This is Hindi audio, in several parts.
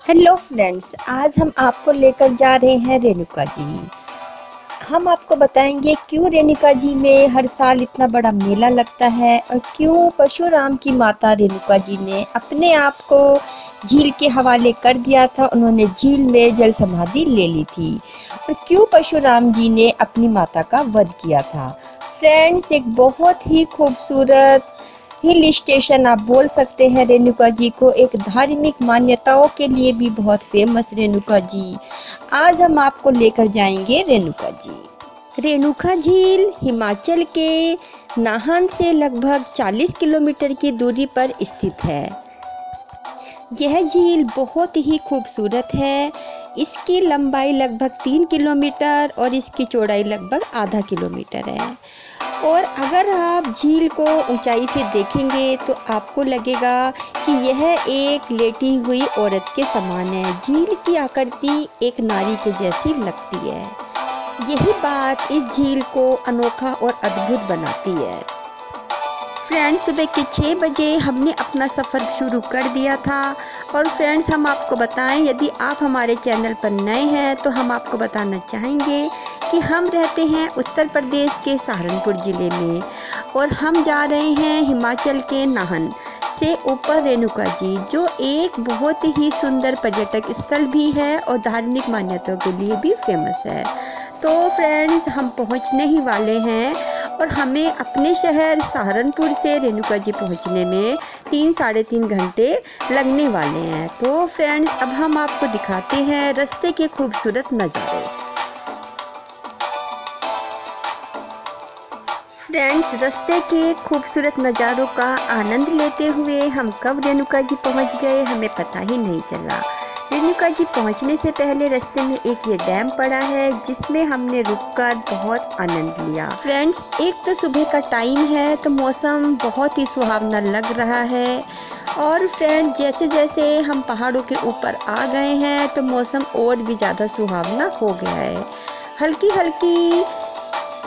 हेलो फ्रेंड्स, आज हम आपको लेकर जा रहे हैं रेणुका जी। हम आपको बताएंगे क्यों रेणुका जी में हर साल इतना बड़ा मेला लगता है और क्यों परशुराम की माता रेणुका जी ने अपने आप को झील के हवाले कर दिया था। उन्होंने झील में जल समाधि ले ली थी और क्यों परशुराम जी ने अपनी माता का वध किया था। फ्रेंड्स, एक बहुत ही खूबसूरत हिल स्टेशन आप बोल सकते हैं रेणुका जी को। एक धार्मिक मान्यताओं के लिए भी बहुत फेमस रेणुका जी। आज हम आपको लेकर जाएंगे रेणुका जी। रेणुका झील हिमाचल के नाहन से लगभग 40 किलोमीटर की दूरी पर स्थित है। यह झील बहुत ही खूबसूरत है। इसकी लंबाई लगभग 3 किलोमीटर और इसकी चौड़ाई लगभग आधा किलोमीटर है। और अगर आप झील को ऊंचाई से देखेंगे तो आपको लगेगा कि यह एक लेटी हुई औरत के समान है। झील की आकृति एक नारी के जैसी लगती है। यही बात इस झील को अनोखा और अद्भुत बनाती है। फ्रेंड्स, सुबह के 6 बजे हमने अपना सफ़र शुरू कर दिया था। और फ्रेंड्स, हम आपको बताएं, यदि आप हमारे चैनल पर नए हैं तो हम आपको बताना चाहेंगे कि हम रहते हैं उत्तर प्रदेश के सहारनपुर ज़िले में और हम जा रहे हैं हिमाचल के नाहन से ऊपर रेणुका जी, जो एक बहुत ही सुंदर पर्यटक स्थल भी है और धार्मिक मान्यताओं के लिए भी फेमस है। तो फ्रेंड्स, हम पहुंचने ही वाले हैं और हमें अपने शहर सहारनपुर से रेणुका जी पहुंचने में 3 साढ़े 3 घंटे लगने वाले हैं। तो फ्रेंड्स, अब हम आपको दिखाते हैं रास्ते के खूबसूरत नज़ारे। फ्रेंड्स, रास्ते के खूबसूरत नज़ारों का आनंद लेते हुए हम कब रेणुका जी पहुंच गए हमें पता ही नहीं चला। रेणुका जी पहुंचने से पहले रास्ते में एक ये डैम पड़ा है जिसमें हमने रुककर बहुत आनंद लिया। फ्रेंड्स, एक तो सुबह का टाइम है तो मौसम बहुत ही सुहावना लग रहा है। और फ्रेंड्स, जैसे जैसे हम पहाड़ों के ऊपर आ गए हैं तो मौसम और भी ज़्यादा सुहावना हो गया है। हल्की हल्की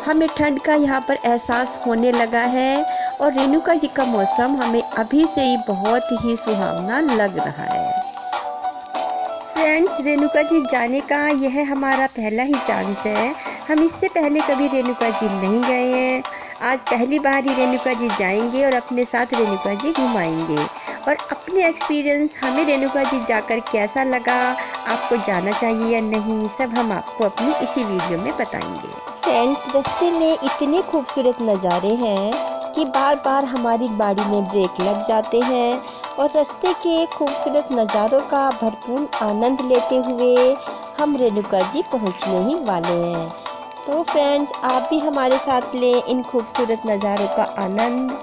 हमें ठंड का यहाँ पर एहसास होने लगा है और रेणुका जी का मौसम हमें अभी से ही बहुत ही सुहावना लग रहा है। फ्रेंड्स, रेणुका जी जाने का यह हमारा पहला ही चांस है। हम इससे पहले कभी रेणुका जी नहीं गए हैं। आज पहली बार ही रेणुका जी जाएंगे और अपने साथ रेणुका जी घुमाएंगे और अपने एक्सपीरियंस हमें रेणुका जी जाकर कैसा लगा, आपको जाना चाहिए या नहीं, सब हम आपको अपनी इसी वीडियो में बताएंगे। फ्रेंड्स, रास्ते में इतने खूबसूरत नज़ारे हैं कि बार बार हमारी गाड़ी में ब्रेक लग जाते हैं और रास्ते के खूबसूरत नज़ारों का भरपूर आनंद लेते हुए हम रेणुका जी पहुंचने ही वाले हैं। तो फ्रेंड्स, आप भी हमारे साथ लें इन खूबसूरत नज़ारों का आनंद।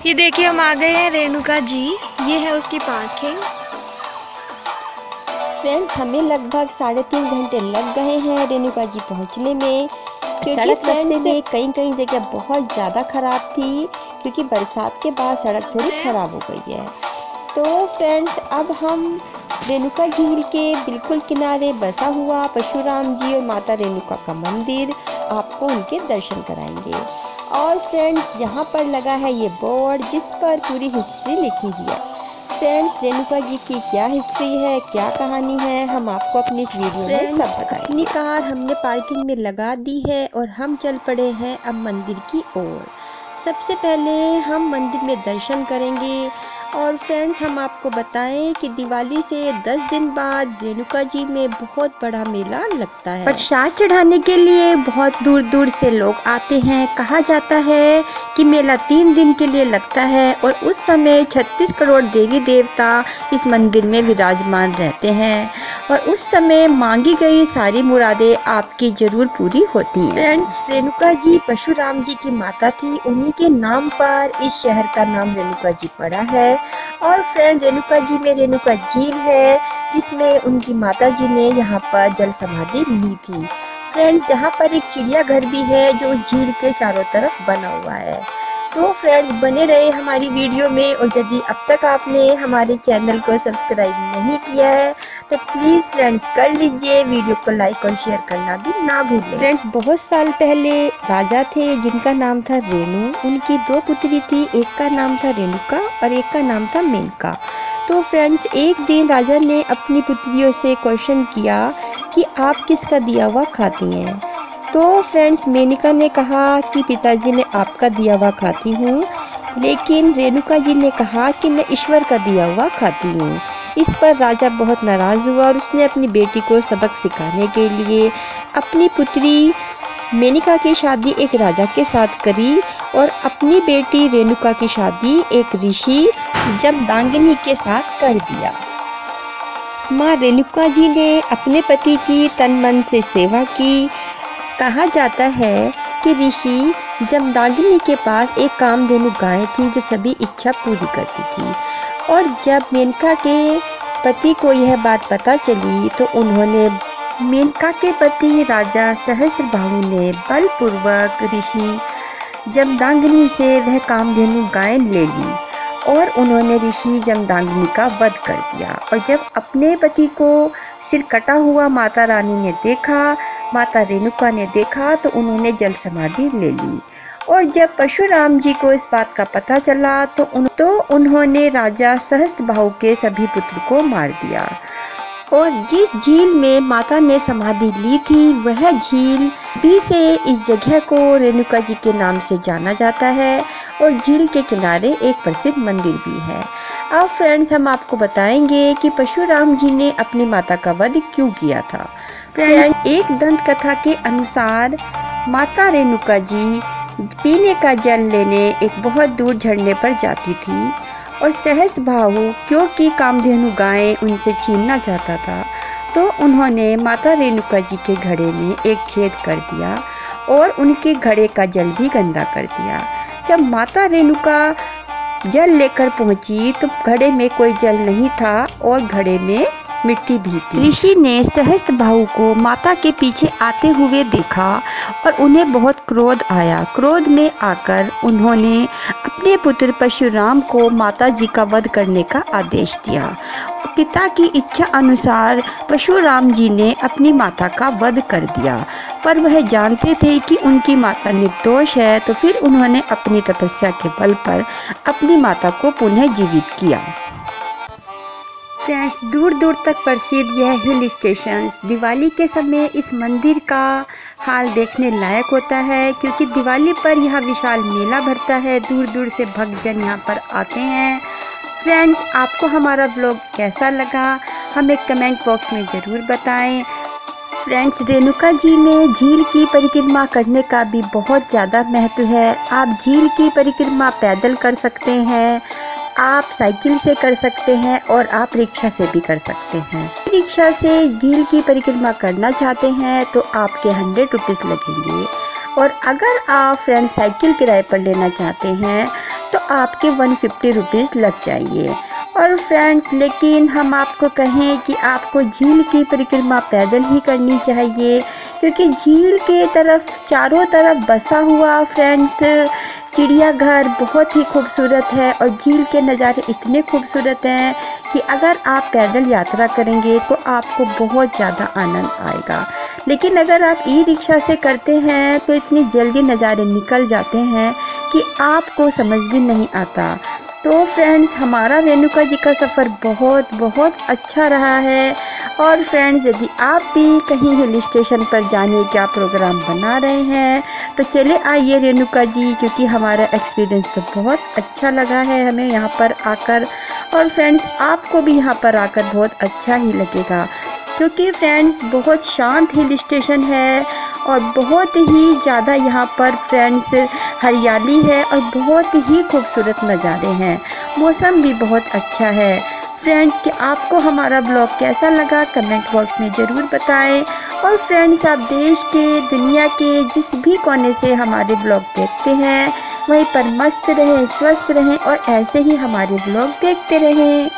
ये देखिए, हम आ गए हैं रेणुका जी। ये है उसकी पार्किंग। फ्रेंड्स, हमें लगभग 3.5 घंटे लग गए हैं रेणुका जी पहुंचने में, क्योंकि रास्ते में कई जगह बहुत ज़्यादा ख़राब थी क्योंकि बरसात के बाद सड़क थोड़ी ख़राब हो गई है। तो फ्रेंड्स, अब हम रेणुका झील के बिल्कुल किनारे बसा हुआ परशुराम जी और माता रेणुका का मंदिर, आपको उनके दर्शन कराएंगे। और फ्रेंड्स, यहाँ पर लगा है ये बोर्ड जिस पर पूरी हिस्ट्री लिखी हुई है। फ्रेंड्स, रेणुका जी की क्या हिस्ट्री है, क्या कहानी है, हम आपको अपनी इस वीडियो में सब बताएंगे। अपनी कार हमने पार्किंग में लगा दी है और हम चल पड़े हैं अब मंदिर की ओर। सबसे पहले हम मंदिर में दर्शन करेंगे। और फ्रेंड्स, हम आपको बताएं कि दिवाली से 10 दिन बाद रेणुका जी में बहुत बड़ा मेला लगता है। प्रसाद चढ़ाने के लिए बहुत दूर दूर से लोग आते हैं। कहा जाता है कि मेला 3 दिन के लिए लगता है और उस समय 36 करोड़ देवी देवता इस मंदिर में विराजमान रहते हैं और उस समय मांगी गई सारी मुरादें आपकी जरूर पूरी होती हैं। फ्रेंड्स, रेणुका जी परशुराम जी की माता थी, उन्हीं के नाम पर इस शहर का नाम रेणुका जी पड़ा है। और फ्रेंड, रेणुका जी में रेणुका झील है जिसमें उनकी माता जी ने यहाँ पर जल समाधि ली थी। फ्रेंड्स यहाँ पर एक चिड़ियाघर भी है जो झील के चारों तरफ बना हुआ है। तो फ्रेंड्स बने रहे हमारी वीडियो में, और यदि अब तक आपने हमारे चैनल को सब्सक्राइब नहीं किया है तो प्लीज़ फ्रेंड्स कर लीजिए, वीडियो को लाइक और शेयर करना भी ना भूलें। फ्रेंड्स बहुत साल पहले राजा थे जिनका नाम था रेणु। उनकी 2 पुत्री थी, एक का नाम था रेणुका और एक का नाम था मेनका। तो फ्रेंड्स एक दिन राजा ने अपनी पुत्रियों से क्वेश्चन किया कि आप किसका दिया हुआ खाती हैं। तो फ्रेंड्स मेनका ने कहा कि पिताजी मैं आपका दिया हुआ खाती हूँ, लेकिन रेणुका जी ने कहा कि मैं ईश्वर का दिया हुआ खाती हूँ। इस पर राजा बहुत नाराज़ हुआ और उसने अपनी बेटी को सबक सिखाने के लिए अपनी पुत्री मेनका की शादी एक राजा के साथ करी और अपनी बेटी रेणुका की शादी एक ऋषि जमदाग्नि के साथ कर दिया। माँ रेणुका जी ने अपने पति की तन मन से सेवा की। कहा जाता है कि ऋषि जमदाग्नि के पास एक कामधेनु गाय थी जो सभी इच्छा पूरी करती थी, और जब मेनका के पति को यह बात पता चली तो उन्होंने मेनका के पति राजा सहस्त्रबाहु ने बलपूर्वक ऋषि जमदाग्नि से वह कामधेनु गाय ले ली और उन्होंने ऋषि जमदाग्नि का वध कर दिया। और जब अपने पति को सिर कटा हुआ माता रानी ने देखा, माता रेणुका ने देखा, तो उन्होंने जल समाधि ले ली। और जब परशुराम जी को इस बात का पता चला तो उन्होंने राजा सहस्त्रबाहु के सभी पुत्र को मार दिया। और जिस झील में माता ने समाधि ली थी वह झील भी से इस जगह को रेणुका जी के नाम से जाना जाता है, और झील के किनारे एक प्रसिद्ध मंदिर भी है। अब फ्रेंड्स हम आपको बताएंगे कि परशुराम जी ने अपनी माता का वध क्यों किया था। फ्रेंड्स एक दंत कथा के अनुसार माता रेणुका जी पीने का जल लेने एक बहुत दूर झरने पर जाती थी, और सहस्त्रबाहु क्योंकि कामधेनु गाय उनसे छीनना चाहता था तो उन्होंने माता रेणुका जी के घड़े में एक छेद कर दिया और उनके घड़े का जल भी गंदा कर दिया। जब माता रेणुका जल लेकर पहुंची तो घड़े में कोई जल नहीं था और घड़े में मिट्टी भी थी। ऋषि ने सहस्त्रबाहु को माता के पीछे आते हुए देखा और उन्हें बहुत क्रोध आया। क्रोध में आकर उन्होंने अपने पुत्र परशुराम को माता जी का वध करने का आदेश दिया। पिता की इच्छा अनुसार परशुराम जी ने अपनी माता का वध कर दिया, पर वह जानते थे कि उनकी माता निर्दोष है, तो फिर उन्होंने अपनी तपस्या के बल पर अपनी माता को पुनः जीवित किया। फ्रेंड्स दूर दूर तक प्रसिद्ध यह हिल स्टेशंस दिवाली के समय इस मंदिर का हाल देखने लायक होता है, क्योंकि दिवाली पर यहाँ विशाल मेला भरता है। दूर दूर से भक्तजन यहाँ पर आते हैं। फ्रेंड्स आपको हमारा व्लॉग कैसा लगा हमें कमेंट बॉक्स में ज़रूर बताएं। फ्रेंड्स रेणुका जी में झील की परिक्रमा करने का भी बहुत ज़्यादा महत्व है। आप झील की परिक्रमा पैदल कर सकते हैं, आप साइकिल से कर सकते हैं और आप रिक्शा से भी कर सकते हैं। रिक्शा से झील की परिक्रमा करना चाहते हैं तो आपके 100 रुपीज़ लगेंगे, और अगर आप फ्रेंड्स साइकिल किराए पर लेना चाहते हैं तो आपके 150 रुपीज़ लग जाएंगे। और फ्रेंड्स लेकिन हम आपको कहें कि आपको झील की परिक्रमा पैदल ही करनी चाहिए, क्योंकि झील के तरफ चारों तरफ बसा हुआ फ्रेंड्स चिड़ियाघर बहुत ही खूबसूरत है, और झील के नज़ारे इतने खूबसूरत हैं कि अगर आप पैदल यात्रा करेंगे तो आपको बहुत ज़्यादा आनंद आएगा। लेकिन अगर आप ई रिक्शा से करते हैं तो इतनी जल्दी नज़ारे निकल जाते हैं कि आपको समझ भी नहीं आता। तो फ्रेंड्स हमारा रेणुका जी का सफ़र बहुत अच्छा रहा है। और फ्रेंड्स यदि आप भी कहीं हिल स्टेशन पर जाने का प्रोग्राम बना रहे हैं तो चले आइए रेणुका जी, क्योंकि हमारा एक्सपीरियंस तो बहुत अच्छा लगा है हमें यहाँ पर आकर। और फ्रेंड्स आपको भी यहाँ पर आकर बहुत अच्छा ही लगेगा, क्योंकि फ्रेंड्स बहुत शांत हिल स्टेशन है और बहुत ही ज़्यादा यहाँ पर फ्रेंड्स हरियाली है और बहुत ही खूबसूरत नज़ारे हैं। मौसम भी बहुत अच्छा है। फ्रेंड्स कि आपको हमारा ब्लॉग कैसा लगा कमेंट बॉक्स में ज़रूर बताएं। और फ्रेंड्स आप देश के दुनिया के जिस भी कोने से हमारे ब्लॉग देखते हैं वहीं पर मस्त रहें, स्वस्थ रहें और ऐसे ही हमारे ब्लॉग देखते रहें।